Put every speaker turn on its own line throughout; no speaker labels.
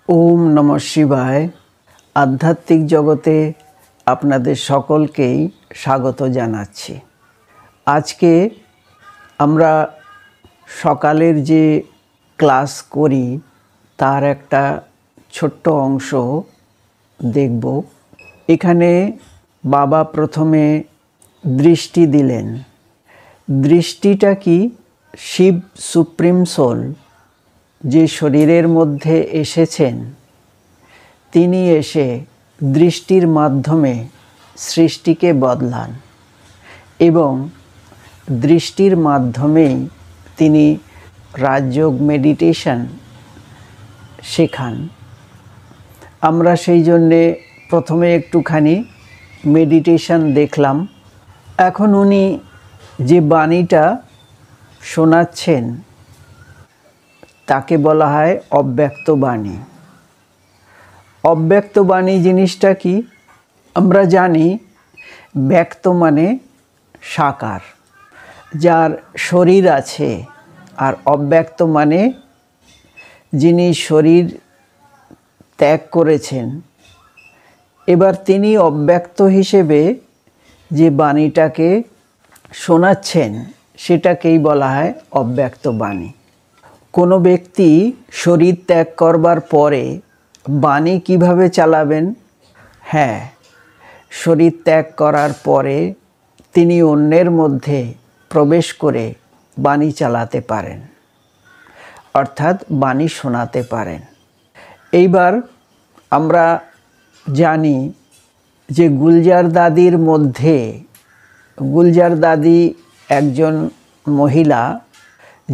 ওম নমঃ শিবায়। আধ্যাত্মিক জগতে আপনাদের সকলকেই স্বাগত জানাচ্ছি। আজকে আমরা সকালের যে ক্লাস করি তার একটা ছোট্ট অংশ দেখব। এখানে বাবা প্রথমে দৃষ্টি দিলেন। দৃষ্টিটা কি? শিব সুপ্রিম সোল যে শরীরের মধ্যে এসেছেন, তিনি এসে দৃষ্টির মাধ্যমে সৃষ্টিকে বদলান এবং দৃষ্টির মাধ্যমেই তিনি রাজযোগ মেডিটেশন শেখান। আমরা সেই জন্যে প্রথমে একটুখানি মেডিটেশন দেখলাম। এখন উনি যে বাণীটা শোনাচ্ছেন তাকে বলা হয় অব্যক্ত বাণী। অব্যক্ত বাণী জিনিসটা কি? আমরা জানি ব্যক্ত মানে সাকার, যার শরীর আছে, আর অব্যক্ত মানে যিনি শরীর ত্যাগ করেছেন। এবার তিনি অব্যক্ত হিসেবে যে বাণীটাকে শোনাচ্ছেন সেটাকেই বলা হয় অব্যক্ত বাণী। কোনো ব্যক্তি শরীর ত্যাগ করবার পরে বাণী কিভাবে চালাবেন? হ্যাঁ, শরীর ত্যাগ করার পরে তিনি অন্যের মধ্যে প্রবেশ করে বাণী চালাতে পারেন, অর্থাৎ বাণী শোনাতে পারেন। এইবার আমরা জানি যে গুলজার দাদির মধ্যে, গুলজার দাদি একজন মহিলা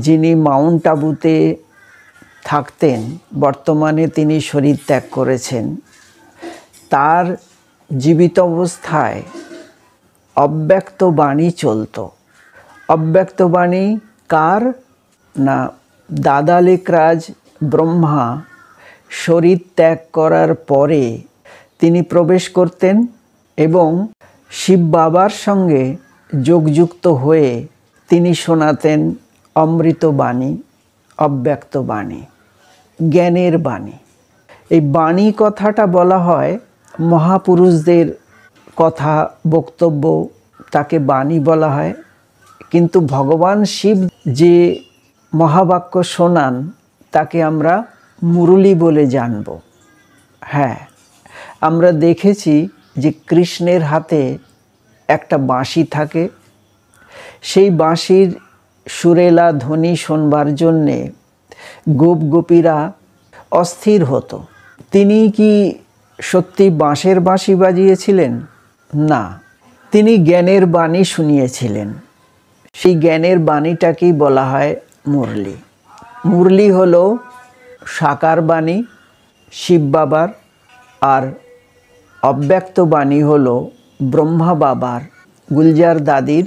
যিনি মাউন্ট আবুতে থাকতেন, বর্তমানে তিনি শরীর ত্যাগ করেছেন। তার জীবিত অবস্থায় অব্যক্ত বাণী চলত। অব্যক্ত বাণী কার? না, দাদা লেকরাজ ব্রহ্মা শরীর ত্যাগ করার পরে তিনি প্রবেশ করতেন এবং শিব বাবার সঙ্গে যোগযুক্ত হয়ে তিনি শোনাতেন অমৃত বাণী, অব্যক্ত বাণী, জ্ঞানের বাণী। এই বাণী কথাটা বলা হয় মহাপুরুষদের কথা, বক্তব্য, তাকে বাণী বলা হয়। কিন্তু ভগবান শিব যে মহাবাক্য শোনান তাকে আমরা মুরলী বলে জানব। হ্যাঁ, আমরা দেখেছি যে কৃষ্ণের হাতে একটা বাঁশি থাকে। সেই বাঁশির সুরেলা ধ্বনি শোনবার জন্যে গোপ গোপীরা অস্থির হতো। তিনি কি সত্যি বাঁশের বাঁশি বাজিয়েছিলেন? না, তিনি জ্ঞানের বাণী শুনিয়েছিলেন। সেই জ্ঞানের বাণীটাকেই বলা হয় মুরলী। মুরলী হলো সাকার বাণী শিব বাবার, আর অব্যক্ত বাণী হলো ব্রহ্মা বাবার, গুলজার দাদির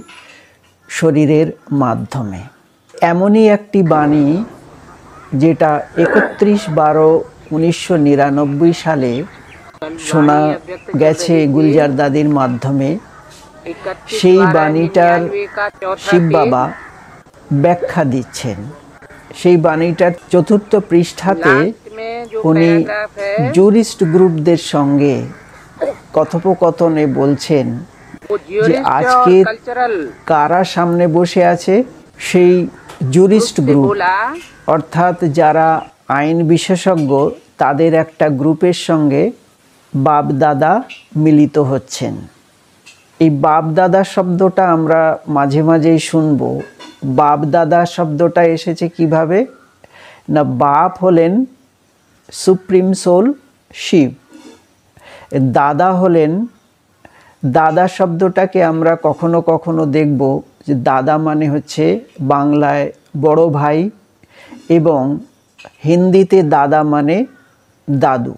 শরীরের মাধ্যমে। এমনই একটি বাণী যেটা 31/12/1999 সালে শোনা গেছে গুলজার দাদির মাধ্যমে। সেই বাণীটার শিব বাবা ব্যাখ্যা দিচ্ছেন। সেই বাণীটার 4th পৃষ্ঠাতে উনি জুরিস্ট গ্রুপদের সঙ্গে কথোপকথনে বলছেন যে আজকে কারা সামনে বসে আছে? সেই জুরিস্ট গ্রুপ, অর্থাৎ যারা আইন বিশেষজ্ঞ, তাদের একটা গ্রুপের সঙ্গে বাপ দাদা মিলিত হচ্ছেন। এই বাপ দাদা শব্দটা আমরা মাঝে মাঝেই শুনব। বাপ দাদা শব্দটা এসেছে কিভাবে? না, বাপ হলেন সুপ্রিম সোল শিব, দাদা হলেন, দাদা শব্দটাকে আমরা কখনো কখনো দেখব যে দাদা মানে হচ্ছে বাংলায় বড় ভাই এবং হিন্দিতে দাদা মানে দাদু।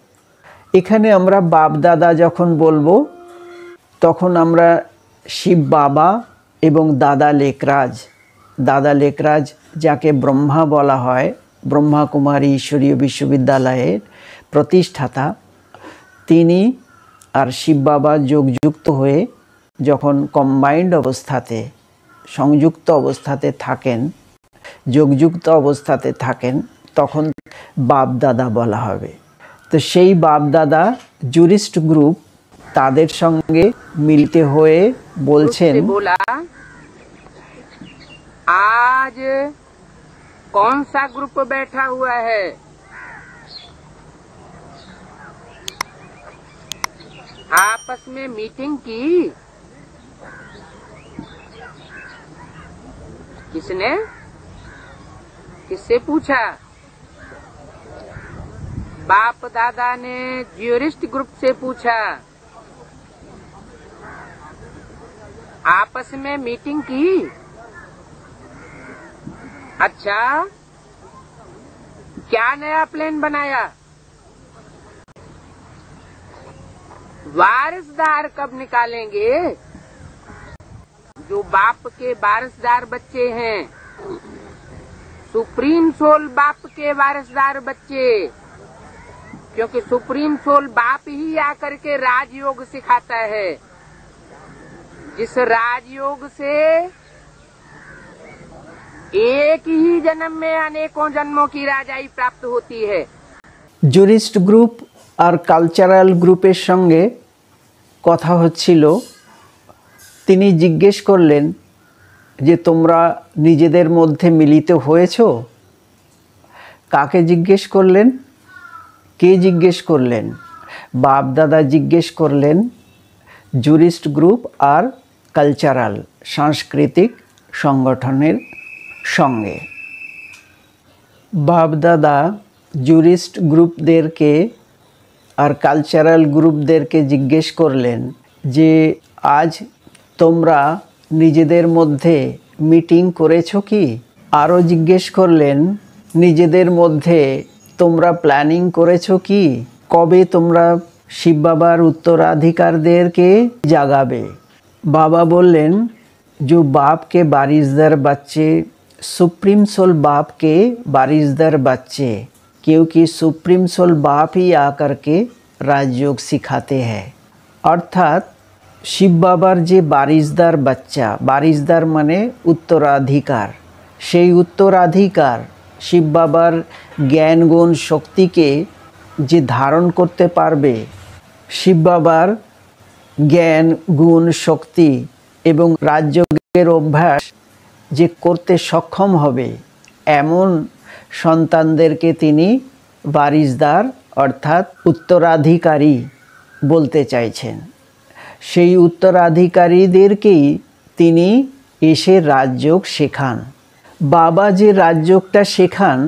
এখানে আমরা বাপ দাদা যখন বলবো তখন আমরা শিব বাবা এবং দাদা লেকরাজ, দাদা লেকরাজ যাকে ব্রহ্মা বলা হয়, ব্রহ্মা কুমারী ঈশ্বরীয় বিশ্ববিদ্যালয়ের প্রতিষ্ঠাতা, তিনি আর শিব বাবা যোগযুক্ত হয়ে যখন কম্বাইন্ড অবস্থাতে, সংযুক্ত অবস্থাতে থাকেন, যোগযুক্ত অবস্থাতে থাকেন, তখন বাপ দাদা বলা হবে। তো সেই বাপ দাদা জুরিস্ট গ্রুপ তাদের সঙ্গে মিলিত হয়ে বলছেন,
बोला आज कौन सा ग्रुप बैठा हुआ है? आपस में मीटिंग की? किसने? किससे पूछा? बाप दादा ने ज्यूरिस्ट ग्रुप से पूछा। आपस में मीटिंग की? अच्छा, क्या नया प्लान बनाया? वारिसदार कब निकालेंगे? जो बाप के वारिसदार बच्चे हैं, सुप्रीम सोल बाप के वारिसदार बच्चे, क्योंकि सुप्रीम सोल बाप ही आकर के राजयोग सिखाता है, जिस राजयोग से एक ही जन्म में अनेकों जन्मों की राजाई प्राप्त होती है।
জুরিস্ট গ্রুপ আর কালচারাল গ্রুপের সঙ্গে কথা হচ্ছিল। তিনি জিজ্ঞেস করলেন যে তোমরা নিজেদের মধ্যে মিলিত হয়েছো? কাকে জিজ্ঞেস করলেন? কে জিজ্ঞেস করলেন? বাপ দাদা জিজ্ঞেস করলেন জুরিস্ট গ্রুপ আর কালচারাল সাংস্কৃতিক সংগঠনের সঙ্গে। বাপ দাদা জুরিস্ট গ্রুপদেরকে আর কালচারাল গ্রুপদেরকে জিজ্ঞেস করলেন যে আজ তোমরা নিজেদের মধ্যে মিটিং করেছো কি? আরও জিজ্ঞেস করলেন নিজেদের মধ্যে তোমরা প্ল্যানিং করেছো কি? কবে তোমরা শিব বাবার उत्तराधिकारদেরকে জাগাবে? बाबा बोलें जो बाप के वारिसदार बच्चे सुप्रीम सोल बाप के वारिसदार बच्चे, क्योंकि सुप्रीम सोल बाप ही आकर के राजयोग सिखाते हैं। अर्थात शिव बाबार जे वारिसदार बच्चा, वारिसदार माने उत्तराधिकार, সেই उत्तराधिकार शिव बाबार ज्ञान गुण शक्ति के जे धारण करते पारबे, शिव बाबार জ্ঞান গুণ শক্তি এবং রাজযোগের অভ্যাস যে করতে সক্ষম হবে এমন সন্তানদেরকে তিনি वारिसदार অর্থাৎ উত্তরাধিকারী বলতে চাইছেন। সেই উত্তরাধিকারীদেরকেই তিনি এসে রাজযোগ শেখান। বাবা যে রাজযোগটা শেখান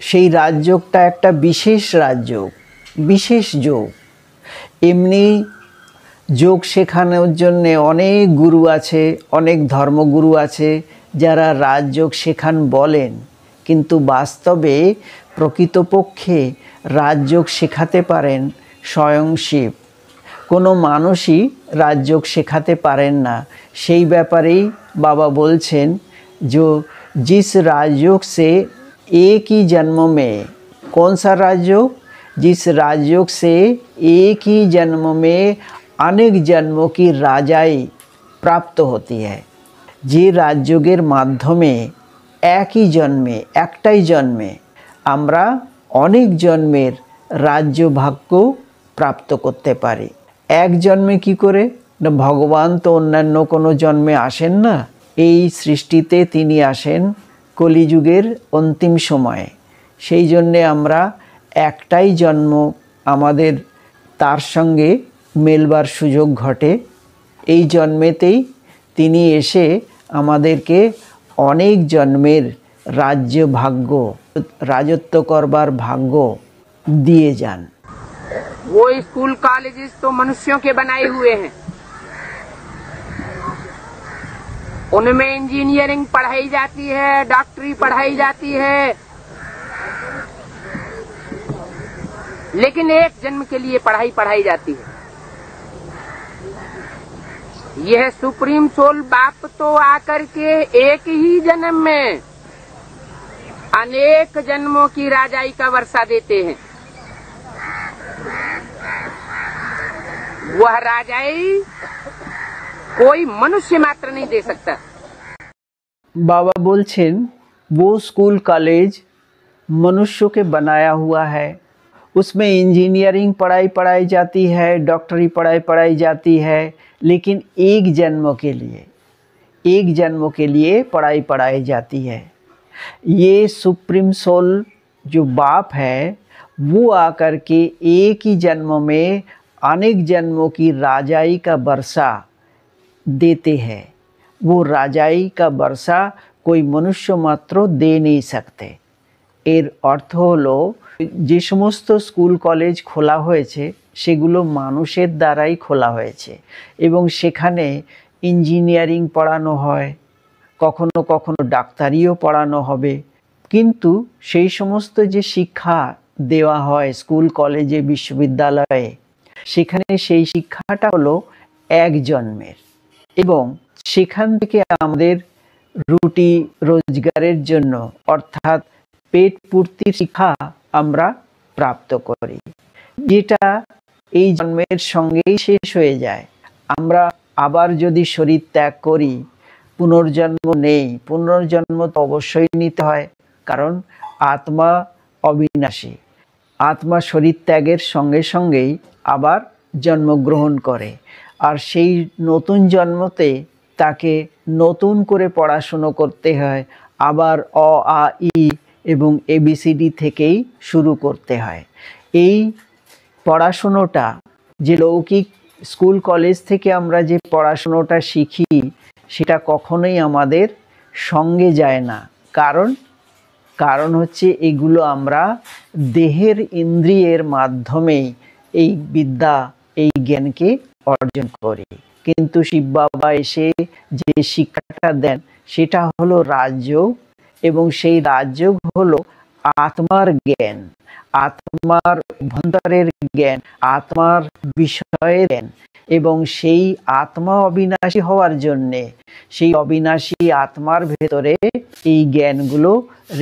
সেই রাজযোগটা একটা বিশেষ রাজযোগ, বিশেষ যোগ। এমনি যোগ শেখানোর জন্যে অনেক গুরু আছে, অনেক ধর্মগুরু আছে যারা রাজযোগ শেখান বলেন, কিন্তু বাস্তবে প্রকৃতপক্ষে রাজযোগ শেখাতে পারেন স্বয়ং শিব। কোনো মানুষই রাজযোগ শেখাতে পারেন না। সেই ব্যাপারেই বাবা বলছেন जो जिस राजयोग से एक ही जन्म में, कौन सा राजयोग? जिस राजयोग से एक ही जन्म में अनेक जन्मों की राजाई प्राप्त होती है। যে রাজযোগের মাধ্যমে একই জন্মে, একটাই জন্মে আমরা অনেক জন্মের রাজ্য ভাগ্য প্রাপ্ত করতে পারি। এক জন্মে কি করে? না ভগবান তো অন্যান্য কোনো জন্মে আসেন না, এই সৃষ্টিতে তিনি আসেন কলিযুগের অন্তিম সময়ে। সেই জন্যে আমরা একটাই জন্ম আমাদের তার সঙ্গে মেলবার সুযোগ ঘটে। এই জন্মেতেই তিনি এসে আমাদেরকে অনেক জন্মের রাজ্য ভাগ্য, রাজত্ব করবার ভাগ্য দিয়ে যান।
वो स्कूल कॉलेजेस तो मनुष्यों के बनाए हुए हैं, उनमें इंजीनियरिंग पढ़ाई जाती है, डॉक्टरी पढ़ाई जाती है, लेकिन एक जन्म के लिए पढ़ाई जाती है। यह सुप्रीम सोल बाप तो आकर के एक ही जन्म में अनेक जन्मों की राजाई का वर्षा देते हैं। वह राजाई कोई मनुष्य मात्र नहीं दे सकता।
बाबा बोलছেন वो स्कूल कॉलेज मनुष्यों के बनाया हुआ है, उसमें इंजीनियरिंग पढ़ाई जाती है, डॉक्टरी पढ़ाई जाती है, लेकिन एक जन्म के लिए पढ़ाई जाती है। ये सुप्रीम सोल जो बाप है वो आकर के एक ही जन्म में अनेक जन्मों की राजाई का वर्षा देते हैं। वो राजाई का वर्षा कोई मनुष्य मात्र दे नहीं सकते। एर अर्थ हलो যে সমস্ত স্কুল কলেজ খোলা হয়েছে সেগুলো মানুষের দ্বারাই খোলা হয়েছে এবং সেখানে ইঞ্জিনিয়ারিং পড়ানো হয়, কখনো কখনো ডাক্তারিও পড়ানো হবে, কিন্তু সেই সমস্ত যে শিক্ষা দেওয়া হয় স্কুল কলেজে বিশ্ববিদ্যালয়ে সেখানে সেই শিক্ষাটা হলো এক জন্মের এবং সেখান থেকে আমাদের রুটি রোজগারের জন্য অর্থাৎ পেট পূর্তির শিক্ষা আমরা প্রাপ্ত করি, যেটা এই জন্মের সঙ্গেই শেষ হয়ে যায়। আমরা আবার যদি শরীর ত্যাগ করি পুনর্জন্ম নেই, পুনর্জন্ম তো অবশ্যই নিতে হয়, কারণ আত্মা অবিনাশী। আত্মা শরীর ত্যাগের সঙ্গে সঙ্গেই আবার জন্মগ্রহণ করে, আর সেই নতুন জন্মতে তাকে নতুন করে পড়াশুনো করতে হয়, আবার অ আ ই এবং এবিসিডি থেকেই শুরু করতে হয়। এই পড়াশুনোটা যে লৌকিক স্কুল কলেজ থেকে আমরা যে পড়াশুনোটা শিখি সেটা কখনোই আমাদের সঙ্গে যায় না, কারণ হচ্ছে এগুলো আমরা দেহের ইন্দ্রিয়ের মাধ্যমেই এই বিদ্যা এই জ্ঞানকে অর্জন করি। কিন্তু শিব বাবা এসে যে শিক্ষাটা দেন সেটা হলো রাজযোগ এবং সেই রাজযোগ হলো আত্মার জ্ঞান, আত্মার অভ্যন্তরের জ্ঞান, আত্মার বিষয়ের জ্ঞান এবং সেই আত্মা অবিনাশী হওয়ার জন্যে সেই অবিনাশী আত্মার ভেতরে এই জ্ঞানগুলো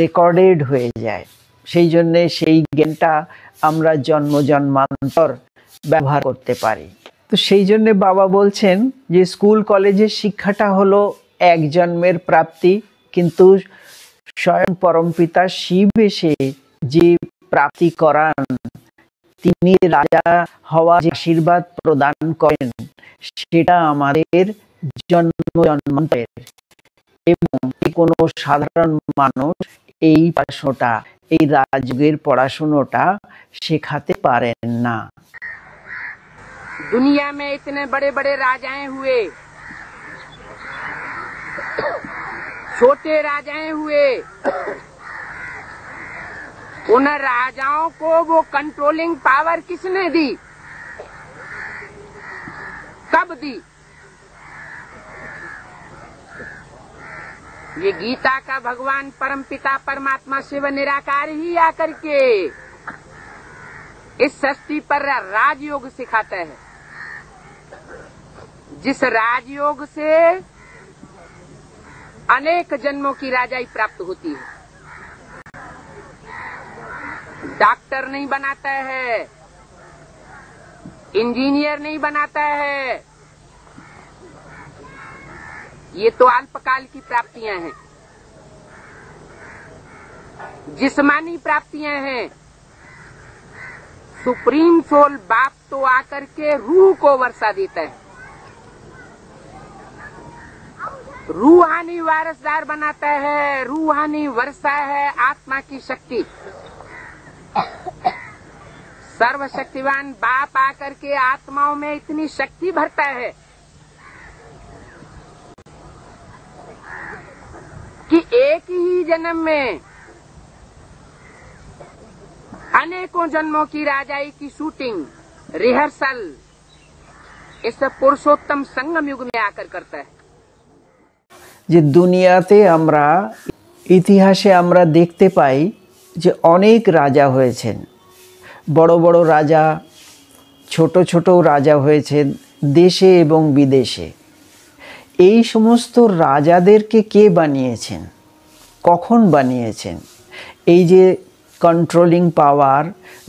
রেকর্ডেড হয়ে যায়। সেই জন্যে সেই জ্ঞানটা আমরা জন্ম জন্মান্তর ব্যবহার করতে পারি। তো সেই জন্যে বাবা বলছেন যে স্কুল কলেজের শিক্ষাটা হলো এক জন্মের প্রাপ্তি, কিন্তু স্বয়ং পরমপিতা শিব এসে যে প্রাপ্তি করান, তিনি রাজা হওয়ার আশীর্বাদ প্রদান করেন, সেটা আমাদের জন্ম জন্মান্তরের এবং কোনো সাধারণ মানুষ এই পড়াশোনাটা এই রাজযোগের পড়াশুনোটা শেখাতে পারেন না।
दुनिया में इतने बड़े बड़े राजाएं हुए, छोटे राजाएं हुए, उन राजाओं को वो कंट्रोलिंग पावर किसने दी, कब दी? ये गीता का भगवान परमपिता परमात्मा शिव निराकार ही आकर के इस सृष्टि पर राजयोग सिखाता है, जिस राजयोग से अनेक जन्मों की राजाई प्राप्त होती है। डॉक्टर नहीं बनाता है, इंजीनियर नहीं बनाता है, ये तो अल्पकाल की प्राप्तियां हैं, जिस्मानी प्राप्तियां हैं। सुप्रीम सोल बाप तो आकर के रूह को वर्षा देता है, रूहानी वारसदार बनाता है, रूहानी वर्षा है आत्मा की शक्ति। सर्वशक्तिवान बाप आकर के आत्माओं में इतनी शक्ति भरता है कि एक ही जन्म में अनेकों जन्मों की राजाई की शूटिंग रिहर्सल इस पुरुषोत्तम संगम युग में आकर करता है।
যে দুনিয়াতে আমরা ইতিহাসে আমরা দেখতে পাই যে অনেক রাজা হয়েছেন, বড় বড় রাজা, ছোট ছোট রাজা হয়েছেন দেশে এবং বিদেশে। এই সমস্ত রাজাদেরকে কে বানিয়েছেন, কখন বানিয়েছেন? এই যে কন্ট্রোলিং পাওয়ার,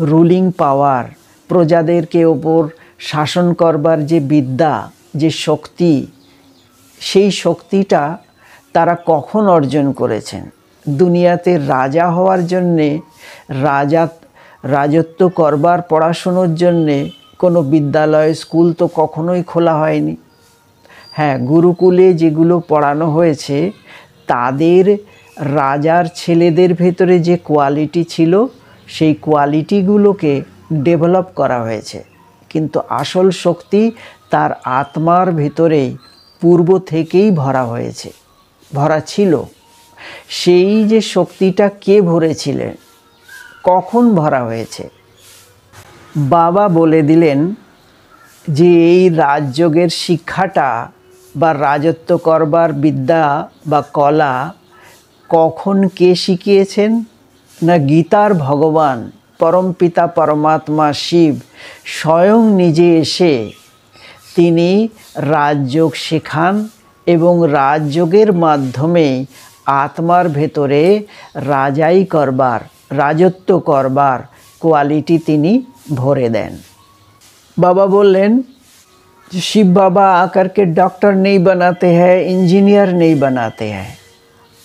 রুলিং পাওয়ার, প্রজাদেরকে ওপর শাসন করবার যে বিদ্যা, যে শক্তি, সেই শক্তিটা তারা কখন অর্জন করেছেন? দুনিয়াতে রাজা হওয়ার জন্যে রাজত্ব করবার পড়াশুনোর জন্যে কোনো বিদ্যালয় স্কুল তো কখনোই খোলা হয়নি। হ্যাঁ, গুরুকুলে যেগুলো পড়ানো হয়েছে তাদের রাজার ছেলেদের ভেতরে যে কোয়ালিটি ছিল সেই কোয়ালিটিগুলোকে ডেভেলপ করা হয়েছে, কিন্তু আসল শক্তি তার আত্মার ভেতরেই পূর্ব থেকেই ভরা ছিল। সেই যে শক্তিটা কে ভরেছিলেন, কখন ভরা হয়েছে, বাবা বলে দিলেন যে এই রাজযোগের শিক্ষাটা বা রাজত্ব করবার বিদ্যা বা কলা কখন কে শিখিয়েছেন না গীতার ভগবান পরমপিতা পরমাত্মা শিব স্বয়ং নিজে এসে তিনি রাজযোগ শেখান এবং রাজযোগের মাধ্যমে আত্মার ভেতরে রাজত্ব করবার কোয়ালিটি তিনি ভরে दें। बाबा बोलें शिव बाबा आकर के डॉक्टर नहीं बनाते हैं, इंजीनियर नहीं बनाते हैं,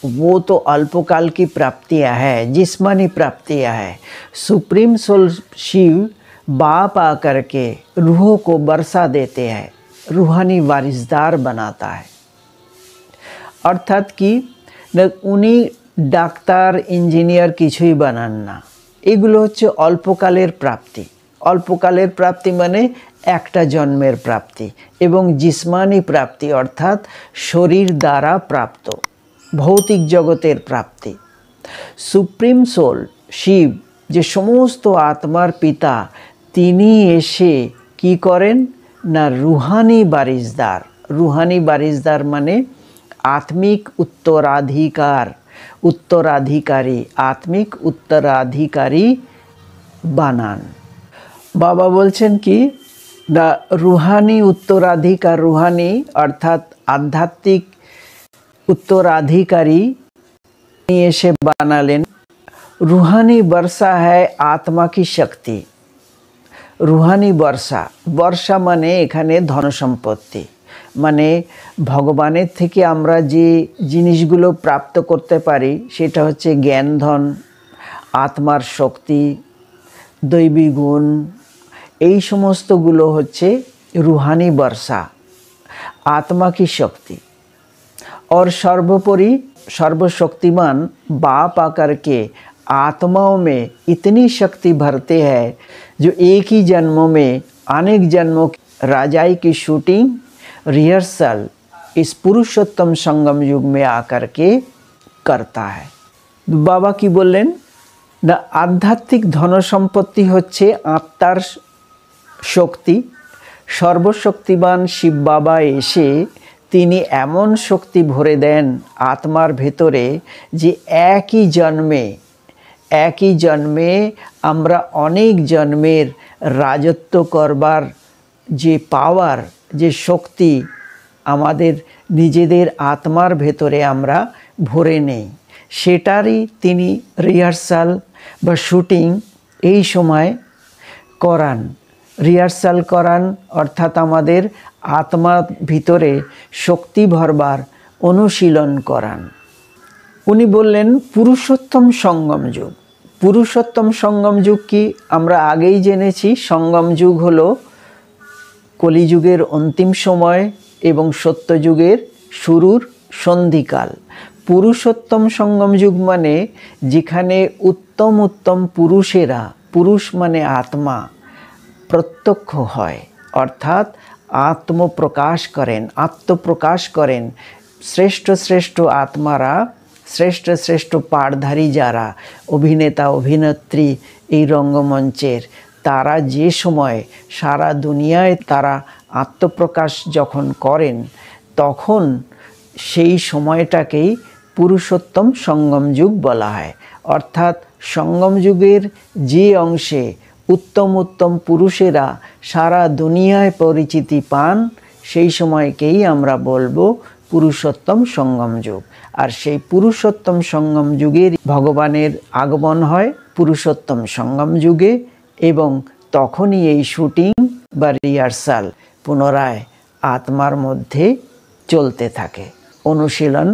वो तो अल्पकाल की प्राप्तियां है, जिस्मानी प्राप्तियां है। सुप्रीम सोल शिव बाप आकर के रूहों को बरसा देते हैं, रूहानी वारिसदार बनाता है। अर्थात कि उनी ডাক্তার ইঞ্জিনিয়ার কিছুই বানান না, এগুলো হচ্ছে অল্পকালের প্রাপ্তি। অল্পকালের প্রাপ্তি মানে একটা জন্মের প্রাপ্তি এবং জিসমানি প্রাপ্তি অর্থাৎ শরীর দ্বারা প্রাপ্ত ভৌতিক জগতের প্রাপ্তি। সুপ্রিম সোল শিব যে সমস্ত আত্মার পিতা, তিনি এসে কি করেন না রুহানি বারিসদার। রুহানি বারিসদার মানে আত্মিক उत्तराधिकारी आत्मिक उत्तराधिकारी বানান। বাবা বলছেন কি না রুহানি উত্তরাধিকার, রুহানি অর্থাৎ আধ্যাত্মিক उत्तराधिकारी এসে বানালেন। रूहानी वर्षा है आत्मा की शक्ति। रूहानी वर्षा, वर्षा माने एखाने धन सम्पत्ति, মানে ভগবানের থেকে আমরা যে জিনিসগুলো প্রাপ্ত করতে পারি সেটা হচ্ছে জ্ঞান ধন, আত্মার শক্তি, দৈবী গুণ, এই সমস্তগুলো হচ্ছে रूहानी वर्षा, आत्मा की शक्ति। और सर्वोपरि सर्वशक्तिमान बाप आकर के आत्माओं में इतनी शक्ति भरते हैं जो एक ही जन्मों में अनेक जन्मों की राजाई की शूटिंग रिहर्सल इस पुरुषोत्तम संगम युग में आकर के करता है। बाबा की बोलें ना आध्यात्मिक धन सम्पत्ति होच्छे आत्मार शक्ति। सर्वशक्तिमान शिव बाबा एसे তিনি এমন শক্তি ভরে দেন আত্মার ভেতরে যে একই জন্মে আমরা অনেক জন্মের রাজত্ব করবার যে পাওয়ার, যে শক্তি আমাদের নিজেদের আত্মার ভেতরে আমরা ভরে নেই, সেটারই তিনি রিহার্সাল বা শুটিং এই সময় করান। রিহার্সাল করান অর্থাৎ আমাদের আত্মার ভিতরে শক্তি ভরবার অনুশীলন করান। উনি বললেন পুরুষোত্তম সঙ্গম যুগ। পুরুষোত্তম সঙ্গম যুগ কি আমরা আগেই জেনেছি। সঙ্গম যুগ হলো কলিযুগের অন্তিম সময় এবং সত্যযুগের শুরুর সন্ধিকাল। পুরুষোত্তম সঙ্গম যুগ মানে যেখানে উত্তম উত্তম পুরুষেরা, পুরুষ মানে আত্মা, প্রত্যক্ষ হয় অর্থাৎ আত্মপ্রকাশ করেন। শ্রেষ্ঠ শ্রেষ্ঠ আত্মারা, শ্রেষ্ঠ শ্রেষ্ঠ পাঠধারী যারা অভিনেতা অভিনেত্রী এই রঙ্গমঞ্চের, তারা যে সময় সারা দুনিয়ায় তারা আত্মপ্রকাশ যখন করেন তখন সেই সময়টাকেই পুরুষোত্তম সঙ্গম যুগ বলা হয়। অর্থাৎ সঙ্গম যুগের যে অংশে উত্তম উত্তম পুরুষেরা সারা দুনিয়ায় পরিচিতি পান সেই সময়কেই আমরা বলবো পুরুষোত্তম সঙ্গম যুগ। আর সেই পুরুষোত্তম সঙ্গম যুগের ভগবানের আগমন হয় পুরুষোত্তম সঙ্গম যুগে এবং তখনই এই শুটিং বা রিহার্সাল পুনরায় আত্মার মধ্যে চলতে থাকে, অনুশীলন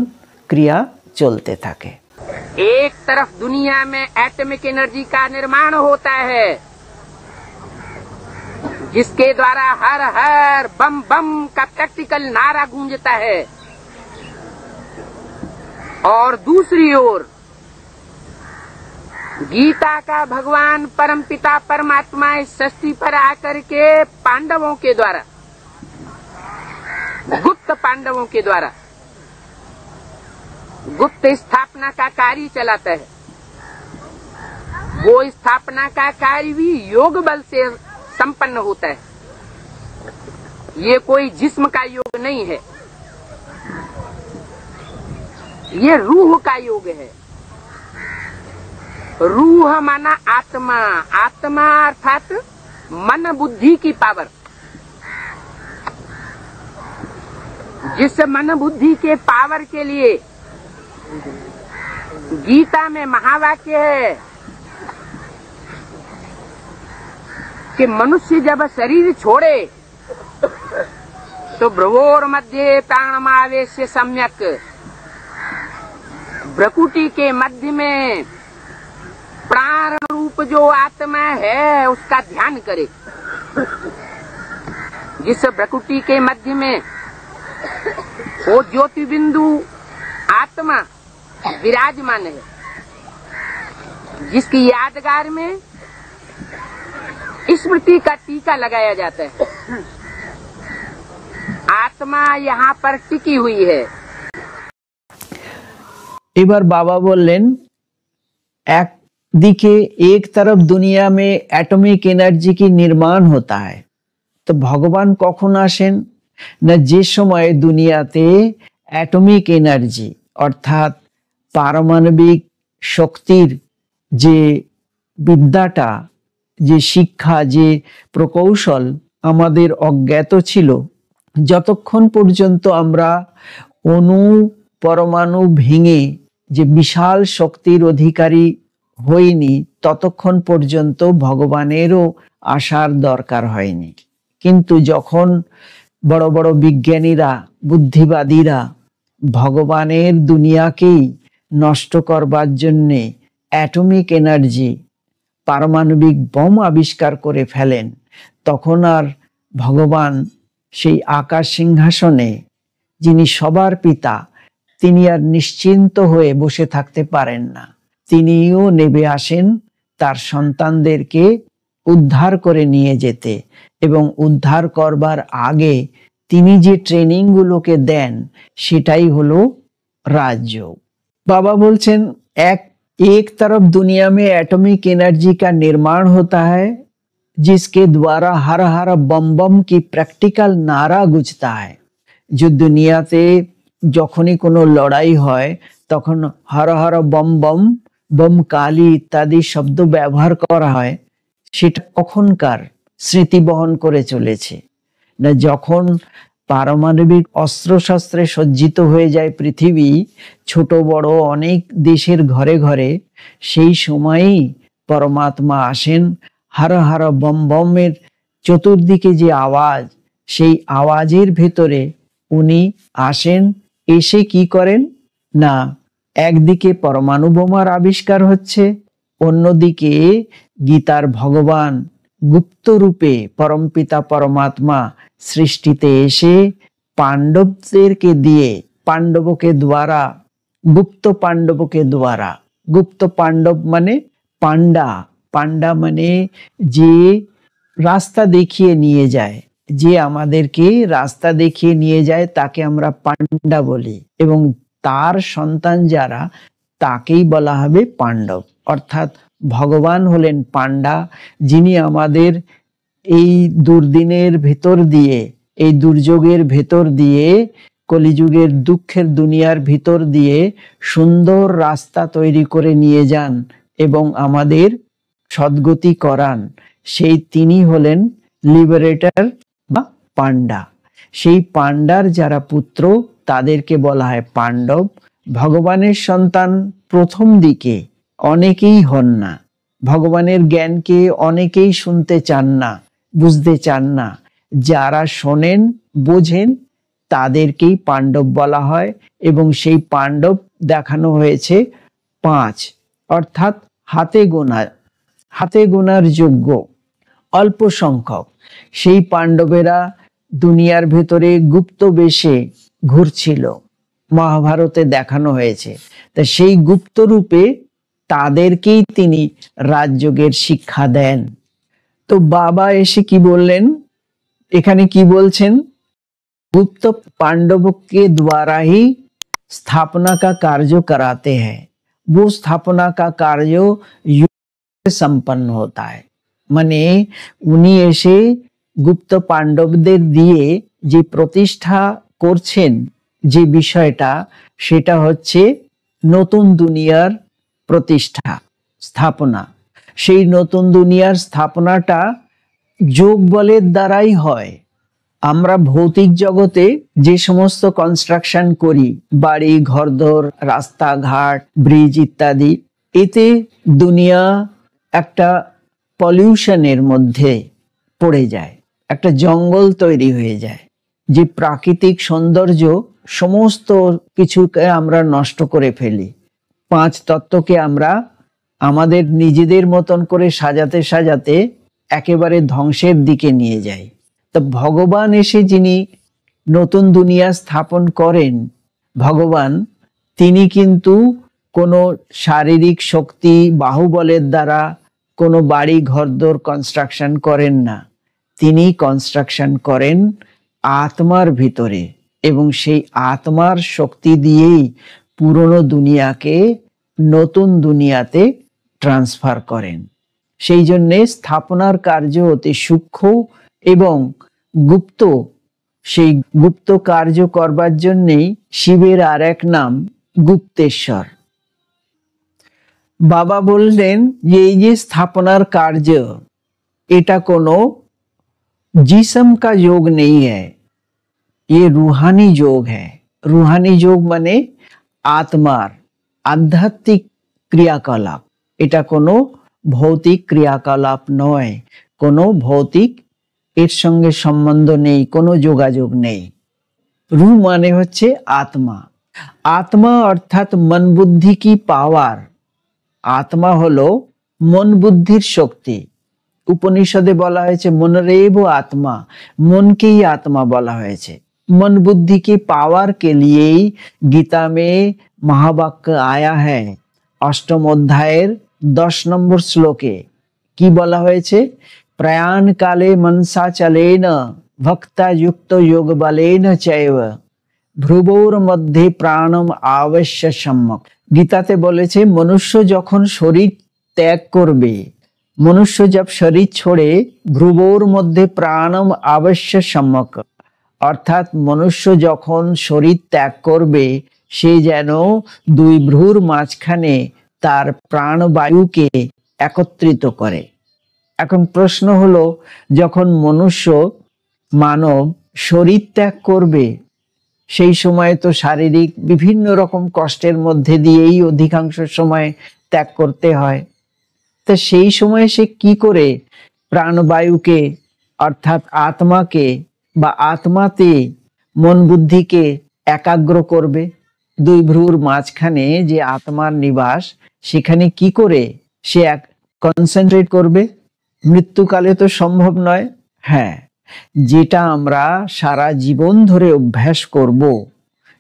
ক্রিয়া চলতে থাকে।
एक तरफ दुनिया में एटॉमिक एनर्जी का निर्माण होता है, जिसके द्वारा हर हर बम बम का प्रैक्टिकल नारा गूंजता है, और दूसरी ओर गीता का भगवान परमपिता परमात्मा इस सृष्टि पर आकर के पांडवों के द्वारा, गुप्त पांडवों के द्वारा गुप्त स्थापना का कार्य चलाता है। वो स्थापना का कार्य भी योग बल से संपन्न होता है। ये कोई जिस्म का योग नहीं है, ये रूह का योग है। रूह माना आत्मा, आत्मा अर्थात मन बुद्धि की पावर। जिस मन बुद्धि के पावर के लिए गीता में महावाक्य है कि मनुष्य जब शरीर छोड़े तो भ्रुवोर मध्य प्राणमावेश्य सम्यक, भ्रकुटी के मध्य में प्राण रूप जो आत्मा है उसका ध्यान करे। जिस भ्रकुटी के मध्य में वो ज्योति बिंदु आत्मा विराजमान है, जिसकी यादगार में स्मृति का टीका लगाया जाता है। आत्मा यहाँ पर टिकी हुई है।
এবার বাবা বললেন একদিকে एक तरफ दुनिया में एटॉमिक एनर्जी की निर्माण होता है, तो भगवान कখন আসেন না যে সময় দুনিয়াতে एटॉमिक एनर्जी অর্থাৎ পারমাণবিক শক্তির যে বিদ্যাটা, যে শিক্ষা, যে প্রকৌশল আমাদের অজ্ঞাত ছিল, যতক্ষণ পর্যন্ত আমরা অণু পরমাণু ভেঙে যে বিশাল শক্তির অধিকারী হইনি ততক্ষণ পর্যন্ত ভগবানেরও আসার দরকার হয়নি। কিন্তু যখন বড় বড় বিজ্ঞানীরা, বুদ্ধিবাদীরা ভগবানের দুনিয়াকেই নষ্ট করবার জন্যে অ্যাটমিক এনার্জি, পারমাণবিক বোম আবিষ্কার করে ফেলেন, তখন আর ভগবান সেই আকাশ সিংহাসনে, যিনি সবার পিতা, তিনি আর নিশ্চিন্ত হয়ে বসে থাকতে পারেন না। তিনিও নেমে আসেন তার সন্তানদেরকে উদ্ধার করে নিয়ে যেতে, এবং উদ্ধার করবার আগে তিনি যে ট্রেনিং গুলোকে দেন সেটাই হলো राजयोग। बाबा बोलছেন एक तरफ दुनिया में एटॉमिक एनर्जी का निर्माण होता है, जिसके द्वारा हर हर बम बम की प्रैक्टिकल नारा गुजता है। जो दुनियाते যখনই কোনো লড়াই হয় তখন Har Har bomb bomb, bomb কালি ইত্যাদি শব্দ ব্যবহার করা হয়। সেটা কখনকার স্মৃতি বহন করে চলেছে না, যখন পারমাণবিক অস্ত্রশস্ত্রে সজ্জিত হয়ে যায় পৃথিবী, ছোট বড় অনেক দেশের ঘরে ঘরে, সেই সময়ই পরমাত্মা আসেন। হর হর বম বমের চতুর্দিকে যে আওয়াজ, সেই আওয়াজের ভেতরে উনি আসেন। এসে কি করেন না, একদিকে পরমাণু বোমার আবিষ্কার হচ্ছে, অন্যদিকে গীতার ভগবান গুপ্ত রূপে পরমপিতা পরমাত্মা সৃষ্টিতে এসে পাণ্ডবদেরকে দিয়ে, পাণ্ডবকে দ্বারা, গুপ্ত পাণ্ডবকে দ্বারা, গুপ্ত পাণ্ডব মানে পান্ডা, পান্ডা মানে যে রাস্তা দেখিয়ে নিয়ে যায়, যে আমাদেরকে রাস্তা দেখিয়ে নিয়ে যায় তাকে আমরা পান্ডা বলি, এবং তার সন্তান যারা তাকেই বলা হবে পাণ্ডব। অর্থাৎ ভগবান হলেন পান্ডা, যিনি আমাদের এই দুর্দিনের ভেতর দিয়ে, এই দুর্যোগের ভেতর দিয়ে, কলিযুগের দুঃখের দুনিয়ার ভিতর দিয়ে সুন্দর রাস্তা তৈরি করে নিয়ে যান এবং আমাদের সদ্গতি করান। সেই তিনি হলেন লিবারেটর বা পান্ডা। সেই পান্ডার যারা পুত্র তাদেরকে বলা হয় পাণ্ডব। ভগবানের সন্তান প্রথম দিকে অনেকেই হন না, ভগবানের জ্ঞানকে অনেকেই শুনতে চান না, বুঝতে চান না। যারা শোনেন, বোঝেন, তাদেরকেই পাণ্ডব বলা হয়। এবং সেই পাণ্ডব দেখানো হয়েছে 5 অর্থাৎ হাতে গোনার যোগ্য অল্প সংখ্যক সেই পাণ্ডবেরা দুনিয়ার ভেতরে গুপ্ত বেশে ঘুরছিল, মহাভারতে দেখানো হয়েছে। তা সেই গুপ্ত রূপে তাদেরকেই তিনি রাজযোগের শিক্ষা দেন। তো বাবা এসে কি বললেন, এখানে কি বলছেন, गुप्त पांडव के द्वारा ही स्थापना का कार्य कराते हैं, वो स्थापना का कार्य युग से संपन्न होता है। মানে উনি এসে গুপ্ত পাণ্ডবদের দিয়ে যে প্রতিষ্ঠা করছেন যে বিষয়টা, সেটা হচ্ছে নতুন দুনিয়ার প্রতিষ্ঠা স্থাপনা। সেই নতুন দুনিয়ার স্থাপনাটা যোগ বলের দ্বারাই হয়। আমরা ভৌতিক জগতে যে সমস্ত কনস্ট্রাকশন করি, বাড়ি ঘরদোর, রাস্তাঘাট, ব্রিজ ইত্যাদি, এতে দুনিয়া একটা পলিউশনের মধ্যে পড়ে যায়, একটা জঙ্গল তৈরি হয়ে যায়। যে প্রাকৃতিক সৌন্দর্য সমস্ত কিছুকে আমরা নষ্ট করে ফেলি। 5 তত্ত্বকে আমরা আমাদের নিজেদের মতন করে সাজাতে সাজাতে একেবারে ধ্বংসের দিকে নিয়ে যাই। তো ভগবান এসে যিনি নতুন দুনিয়া স্থাপন করেন, ভগবান তিনি কিন্তু কোনো শারীরিক শক্তি বাহুবলের দ্বারা কোনো বাড়ি ঘরদোর কনস্ট্রাকশন করেন না। তিনি কনস্ট্রাকশন করেন আত্মার ভিতরে, এবং সেই আত্মার শক্তি দিয়েই পুরনো দুনিয়াকে নতুন দুনিয়াতে ট্রান্সফার করেন। সেই জন্যে স্থাপনার কার্য অতি সূক্ষ্ম এবং গুপ্ত। সেই গুপ্ত কার্য করবার জন্যেই শিবের আর এক নাম গুপ্তেশ্বর। বাবা বললেন যে এই যে স্থাপনার কার্য, এটা কোনো जिस्म का योग नहीं है, ये रूहानी योग है। रूहानी योग माने आत्मार आध्यात्मिक क्रियाकलाप। এটা কোনো ভৌতিক ক্রিয়াকলাপ নয়, কোনো ভৌতিক এর সঙ্গে সম্বন্ধ নেই, কোনো যোগাযোগ নেই। রূহ মানে হচ্ছে আত্মা। আত্মা অর্থাৎ মন বুদ্ধি কি পাওয়ার। আত্মা হলো মন বুদ্ধির শক্তি। উপনিষদে বলা হয়েছে মনরেব आत्मा, মনকেই आत्मा বলা হয়েছে। मन बुद्धि की पावर के लिए ही गीता में महावाक्य आया है। 8ম অধ্যায়ের 10 নম্বর শ্লোকে কি বলা হয়েছে, प्रयाण काले मनसा चलेन भक्ता युक्त योग बलेन चैव ভ্রুবোর মধ্যে প্রাণম আবশ্য সম্যক। গীতাতে বলেছে মনুষ্য যখন শরীর ত্যাগ করবে, मनुष्य जब शरीर छोड़े भ्रुवोर मध्य प्राणम अवश्य सम्यक, अर्थात मनुष्य যখন শরীর ত্যাগ করবে সে যেন 2 ভ্রুর মাঝখানে তার প্রাণবায়ুকে একত্রিত করে। এখন প্রশ্ন হলো, যখন মনুষ্য মানব শরীর ত্যাগ করবে সেই সময় তো শারীরিক বিভিন্ন রকম কষ্টের মধ্যে দিয়েই অধিকাংশ সময় ত্যাগ করতে হয়। তো সেই সময় সে কি করে প্রাণবায়ুকে অর্থাৎ আত্মাকে বা আত্মাতে মন বুদ্ধিকে একাগ্র করবে? 2 ভ্রুর মাঝখানে যে আত্মার নিবাস, সেখানে কি করে সে কনসেন্ট্রেট করবে? মৃত্যুকালে তো সম্ভব নয়। হ্যাঁ, যেটা আমরা সারা জীবন ধরে অভ্যাস করব,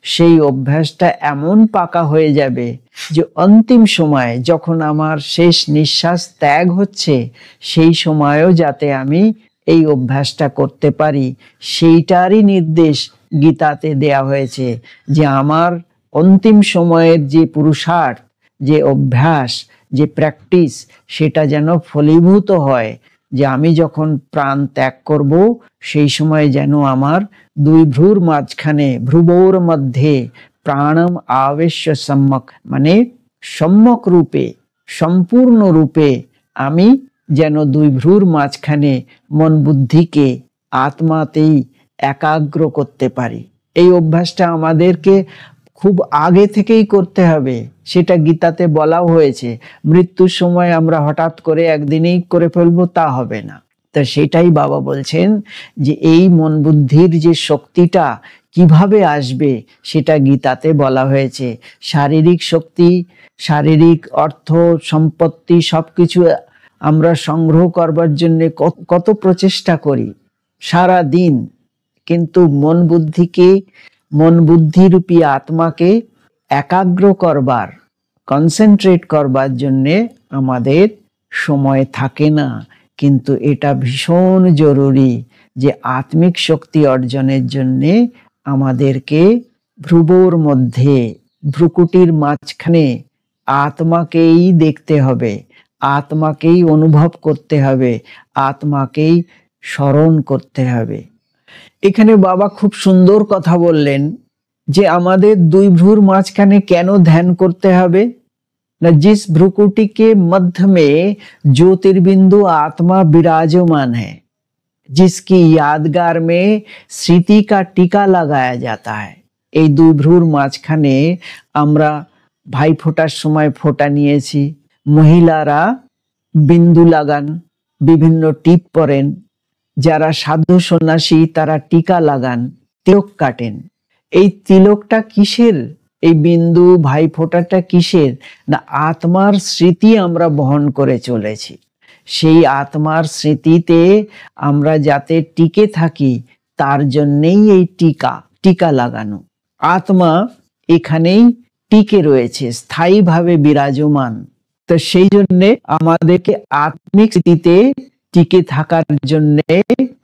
সেই অভ্যাসটা এমন পাকা হয়ে যাবে যে অন্তিম সময়ে যখন আমার শেষ নিঃশ্বাস ত্যাগ হচ্ছে, সেই সময়ও যাতে আমি এই অভ্যাসটা করতে পারি, সেইটারই নির্দেশ গীতাতে দেয়া হয়েছে। যে আমার অন্তিম সময়ের যে পুরুষার্থ, যে অভ্যাস, যে প্র্যাকটিস, সেটা যেন ফলীভূত হয়। যে আমি যখন প্রাণ ত্যাগ করব সেই সময় যেন আমার 2 ভ্রুর মাঝখানে ভ্রুবোর মধ্যে প্রাণম আবেশ্য সম্যক, মানে সম্যক রূপে সম্পূর্ণ রূপে আমি যেন 2 ভ্রুর মাঝখানে মন বুদ্ধিকে আত্মাতেই একাগ্র করতে পারি। এই অভ্যাসটা আমাদেরকে খুব আগে থেকেই করতে হবে, সেটা গীতাতে বলাও হয়েছে। মৃত্যুর সময় আমরা হঠাৎ করে একদিনেই করে ফেলবো তা হবে না। তা সেটাই বাবা বলছেন যে এই মন বুদ্ধির যে শক্তিটা কিভাবে আসবে সেটা গীতাতে বলা হয়েছে। শারীরিক শক্তি, শারীরিক অর্থ সম্পত্তি সবকিছু আমরা সংগ্রহ করবার জন্য কত প্রচেষ্টা করি সারা দিন, কিন্তু মন বুদ্ধিরূপী আত্মাকে একাগ্র করবার, কনসেন্ট্রেট করবার জন্যে আমাদের সময় থাকে না। কিন্তু এটা ভীষণ জরুরি যে আত্মিক শক্তি অর্জনের জন্যে আমাদেরকে ভ্রুবর মধ্যে, ভ্রুকুটির মাঝখানে আত্মাকেই দেখতে হবে, আত্মাকেই অনুভব করতে হবে, আত্মাকেই স্মরণ করতে হবে। এখানে বাবা খুব সুন্দর কথা বললেন যে আমাদের দুই ভ্রুর মাঝখানে কেন ধ্যান করতে হবে না, जिस भ्रुकुटी के मध्य में ज्योतिर्बिंदु आत्मा विराजमान है, जिसकी यादगार में स्मृति का टीका लगाया जाता है। এই দুই ভ্রুর মাঝখানে আমরা ভাই ফোটার সময় ফোঁটা নিয়েছি, মহিলারা বিন্দু লাগান, বিভিন্ন টিপ পরেন, যারা সাধু সন্ন্যাসী তারা টিকা লাগান, তিলক কাটেন। এই তিলকটা কিসের, এই বিন্দু ভাই ফোঁটাটা কিসের না, আত্মার স্মৃতি আমরা বহন করে চলেছি। সেই আত্মার স্মৃতিতে আমরা যাতে টিকে থাকি তার জন্যেই এই টিকা লাগানো। আত্মা এখানেই টিকে রয়েছে, স্থায়ীভাবে বিরাজমান। তো সেই জন্যে আমাদেরকে আত্মিক স্মৃতিতে টিকে থাকার জন্যে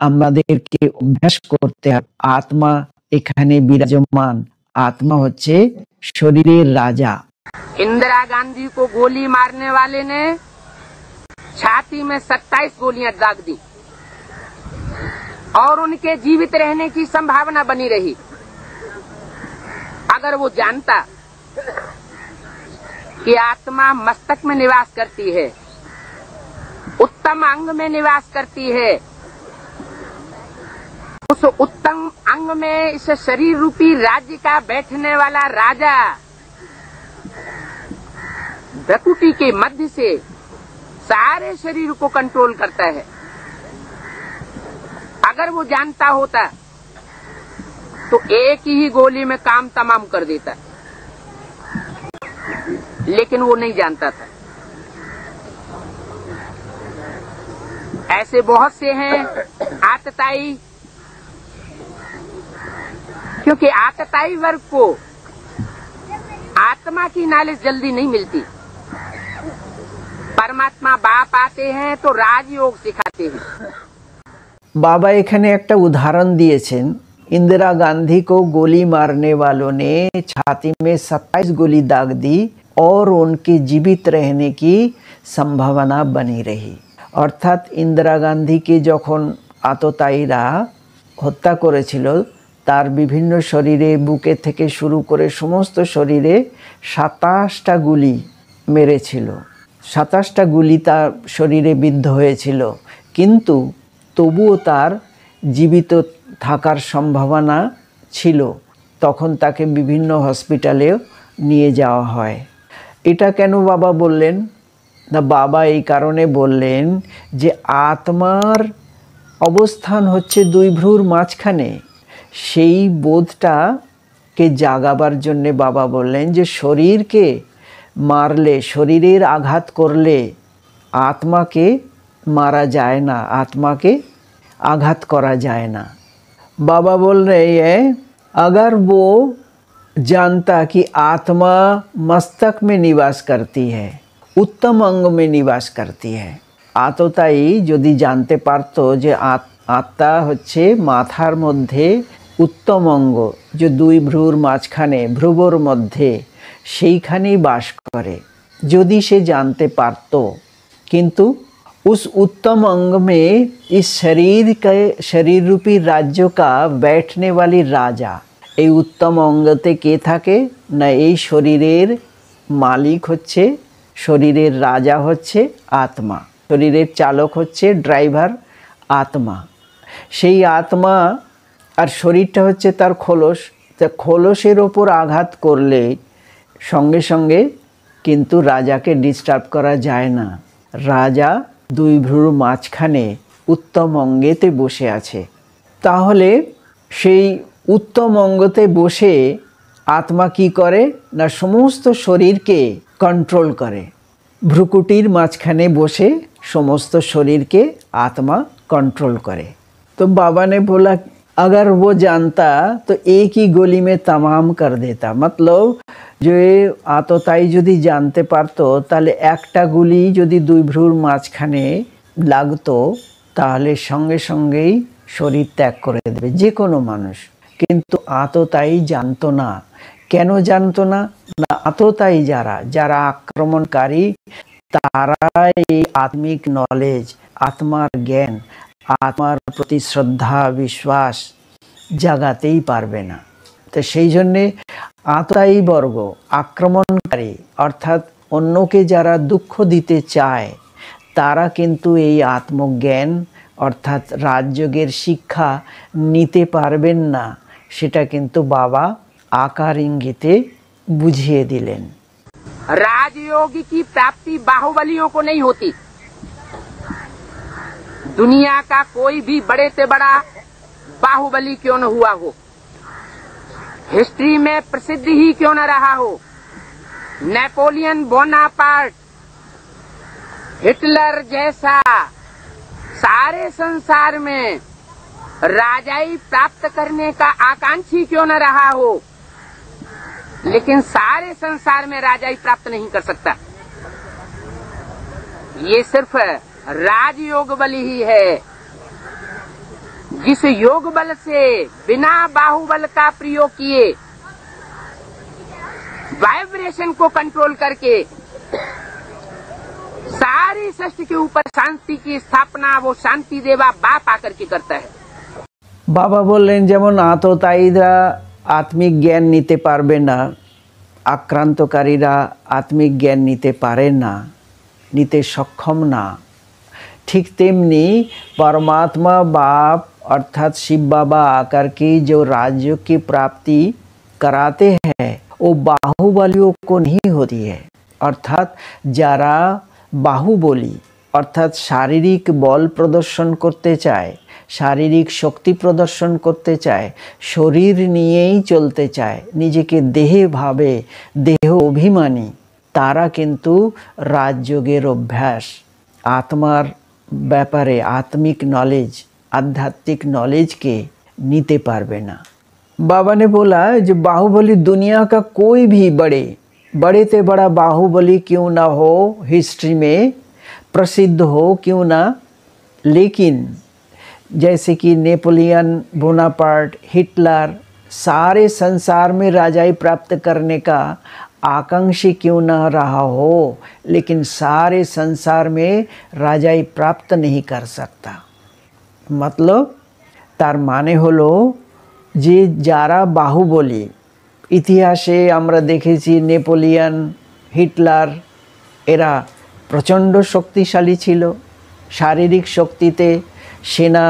আমাদেরকে অভ্যাস করতে হবে। আত্মা এখানে বিরাজমান, आत्मा হচ্ছে শরীরের রাজা।
इंदिरा गांधी को गोली मारने वाले ने छाती में 27 गोलियां दाग दी और उनके जीवित रहने की संभावना बनी रही। अगर वो जानता कि आत्मा मस्तक में निवास करती है, उत्तम अंग में निवास करती है, उस उत्तम अंग में इस शरीर रूपी राज्य का बैठने वाला राजा भ्रुकुटी के मध्य से सारे शरीर को कंट्रोल करता है। अगर वो जानता होता तो एक ही गोली में काम तमाम कर देता, लेकिन वो नहीं जानता था। ऐसे बहुत से हैं आतताई, क्योंकि आतताई वर्ग को आत्मा की नॉलेज जल्दी नहीं मिलती। परमात्मा बाप आते हैं तो राजयोग सिखाते हैं।
बाबा এখানে একটা উদাহরণ দিয়েছেন। इंदिरा गांधी को गोली मारने वालों ने छाती में 27 गोली दाग दी और उनके जीवित रहने की संभावना बनी रही। অর্থাৎ इंदिरा गांधी के যখন আততায়ীরা হত্যা করেছিল তার বিভিন্ন শরীরে, বুকে থেকে শুরু করে সমস্ত শরীরে 27টা গুলি মেরেছিল, 27টা গুলি তার শরীরে বিদ্ধ হয়েছিল, কিন্তু তবুও তার জীবিত থাকার সম্ভাবনা ছিল। তখন তাকে বিভিন্ন হসপিটালে নিয়ে যাওয়া হয়। এটা কেন বাবা বললেন না, বাবা এই কারণে বললেন যে আত্মার অবস্থান হচ্ছে দুই ভ্রুর মাঝখানে। সেই বোধটাকে জাগাবার জন্যে বাবা বললেন যে শরীরকে মারলে, শরীরের আঘাত করলে আত্মাকে मारा जाए ना, आत्मा के आघात करा जाए ना। बाबा बोल रहे हैं अगर वो जानता कि आत्मा मस्तक में निवास करती है, उत्तम अंग में निवास करती है, आतताई यदि जानते पारतो जे आत्मा হচ্ছে মাথার মধ্যে उत्तम अंग जो দুই ভ্রুর মাঝখানে ভ্রুবর মধ্যে সেইখানেই বাস করে, যদি সে জানতে পারতো। কিন্তু उस उत्तम अंग में इस शरीर रूपी राज्य का बैठने वाली राजा, এই उत्तम अंगते के থাকে না, এই শরীরের মালিক হচ্ছে, শরীরের রাজা হচ্ছে আত্মা, শরীরের চালক হচ্ছে ড্রাইভার আত্মা। সেই আত্মা আর শরীরটা হচ্ছে তার খোলস। তা খোলসের ওপর আঘাত করলে সঙ্গে সঙ্গে কিন্তু রাজাকে ডিস্টার্ব করা যায় না। রাজা দুই ভ্রুর মাঝখানে উত্তম অঙ্গেতে বসে আছে। তাহলে সেই উত্তম অঙ্গতে বসে আত্মা কি করে না সমস্ত শরীরকে कंट्रोल करे। भ्रुकुटीर माঝখানে বসে समस्त शरीर के आत्मा कंट्रोल करे। तो बाबा ने बोला अगर वो जानता तो एक ही गोली में तमाम कर देता। मतलब जो आतताई यदि जानते पारतो ताहले एकटा गुली यदि दुई भ्रुर माঝখানে लागतो ताहले संगे संगेई शरीर त्याग करे देबे जे कोनो मानुष। किन्तु आतताई जानतो ना। केन जानतो ना? ना आतताई जारा जारा आक्रमणकारी तारा आत्मिक नलेज आत्मार ज्ञान आत्मार प्रति श्रद्धा विश्वास जागातेई पारबे ना। तो सेई जन्य आतताई वर्ग आक्रमणकारी अर्थात अन्यके जारा दुःख दिते चाय तारा किन्तु एई आत्मज्ञान अर्थात राजयोगेर शिक्षा निते पारबेन ना। सेटा किन्तु बाबा आकार इंगिते बुझिए दिलेन।
राजयोग की प्राप्ति बाहुबलियों को नहीं होती। दुनिया का कोई भी बड़े से बड़ा बाहुबली क्यों न हुआ हो, हिस्ट्री में प्रसिद्ध ही क्यों न रहा हो, नेपोलियन बोनापार्ट, हिटलर जैसा सारे संसार में राजाई प्राप्त करने का आकांक्षी क्यों न रहा हो, लेकिन सारे संसार में राजाई प्राप्त नहीं कर सकता। ये सिर्फ राजयोग बल ही है। जिस योग बल से बिना बाहुबल का प्रयोग किए वाइब्रेशन को कंट्रोल करके सारी सृष्टि के ऊपर शांति की स्थापना वो शांति देवा बाप आकर के करता है।
बाबा बोलें जेमन आततायीरा आत्मिक ज्ञान नीते पारबे ना, आक्रांतकारीरा आत्मिक ज्ञान नीते पारे ना, नीते सक्षम ना, ठीक तेमनी परमात्मा बाप अर्थात शिव बाबा आकर के जो राज्य की प्राप्ति कराते हैं वो बाहुबलियों को नहीं होती है। अर्थात जारा बाहुबली अर्थात शारीरिक बल प्रदर्शन करते चाय, शारीरिक शक्ति प्रदर्शन करते चाय, शरीर नियेई चलते चाय, निजेके देहे भावे देह अभिमानी, तारा किन्तु राजयोगेर अभ्यास आत्मार ব্যাপারে आत्मिक नॉलेज आध्यात्मिक नॉलेज के नीते पारबे ना। बाबा ने बोला जो बाहुबली दुनिया का कोई भी बड़े से बड़ा बाहुबली क्यों ना हो, हिस्ट्री में प्रसिद्ध हो क्यों ना, लेकिन जैसे कि नेपोलियन बोनापार्ट हिटलर सारे संसार में राजाई प्राप्त करने का आकांक्षी क्यों न रहा हो, लेकिन सारे संसार में राजाई प्राप्त नहीं कर सकता। मतलब तार माने हलो जे जारा बाहुबली इतिहासे आमरा देखेছি नेपोलियन हिटलर एरा प्रचंड शक्तिशाली छिलो, शारीरिक शक्तिते सेना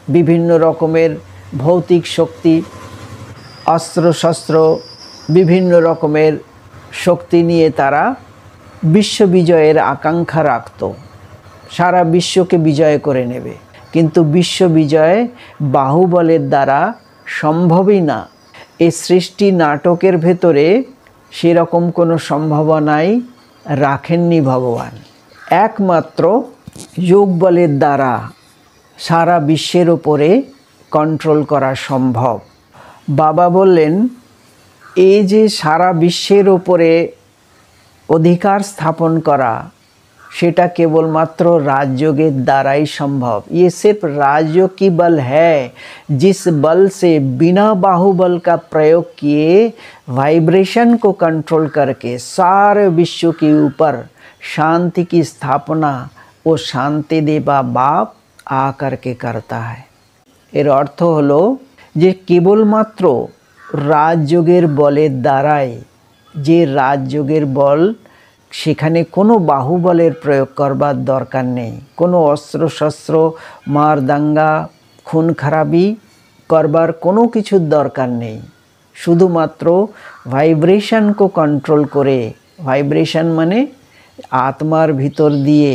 विभिन्न रकमेर भौतिक शक्ति अस्त्र शस्त्र विभिन्न रकमेर शक्ति निये तारा विश्व विजयेर आकांक्षा राखतो, सारा विश्व के विजय करे नेबे। किन्तु विश्व विजय बाहुबलेर द्वारा सम्भवई ना। ए सृष्टि नाटकेर भेतरे सेरकम कोनो सम्भावनाई राखेननि भगवान। एकमात्र योग बलेर द्वारा सारा विश्वेर उपरे कंट्रोल करा सम्भव। बाबा बोलेन এই যে সারা বিশ্বের উপরে অধিকার স্থাপন করা সেটা केवलमात्र राजयोगेर द्वाराई संभव। ये सिर्फ राजयोग की बल है जिस बल से बिना बाहुबल का प्रयोग किए वाइब्रेशन को कंट्रोल करके सारे विश्व के ऊपर शांति की स्थापना वो शांति देवा बाप आकर के करता है। एर अर्थ हलो जे केवलमात्र राजयोगेर बलेर द्वाराई जे राजयोगेर बल सेखाने कोनो बाहुबलेर प्रयोग करबार दरकार नेই, कोनो अस्त्र शस्त्र मार दांगा खून खराबी करबार कोनो किछुर दरकार नेই। शुधुमात्र वाइब्रेशन को कंट्रोल करे, वाइब्रेशन माने आत्मार भीतर दिए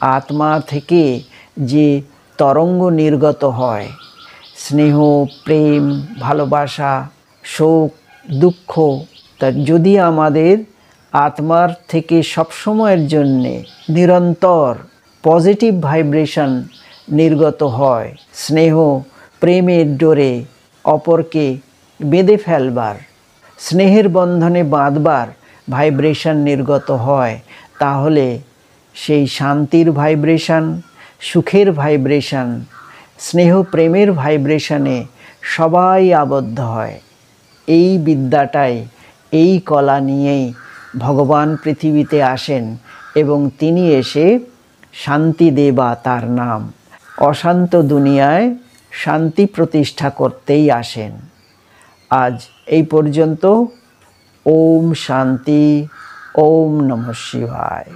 आत्मा थेके जे तरंग निर्गत हय স্নেহ, প্রেম, ভালোবাসা, শোক, দুঃখ, তা যদি আমাদের আত্মার থেকে সবসময়ের জন্যে নিরন্তর পজিটিভ ভাইব্রেশন নির্গত হয়, স্নেহ প্রেমের ডোরে অপরকে বেঁধে ফেলবার, স্নেহের বন্ধনে বাঁধবার ভাইব্রেশন নির্গত হয়, তাহলে সেই শান্তির ভাইব্রেশন, সুখের ভাইব্রেশন, স্নেহ প্রেমের ভাইব্রেশনে সবাই আবদ্ধ হয়। এই বিদ্যাটাই, এই কলা নিয়েই ভগবান পৃথিবীতে আসেন এবং তিনি এসে শান্তি দেবা তার নাম, অশান্ত দুনিয়ায় শান্তি প্রতিষ্ঠা করতেই আসেন। আজ এই পর্যন্ত। ওম শান্তি। ওম নমঃ শিবায়।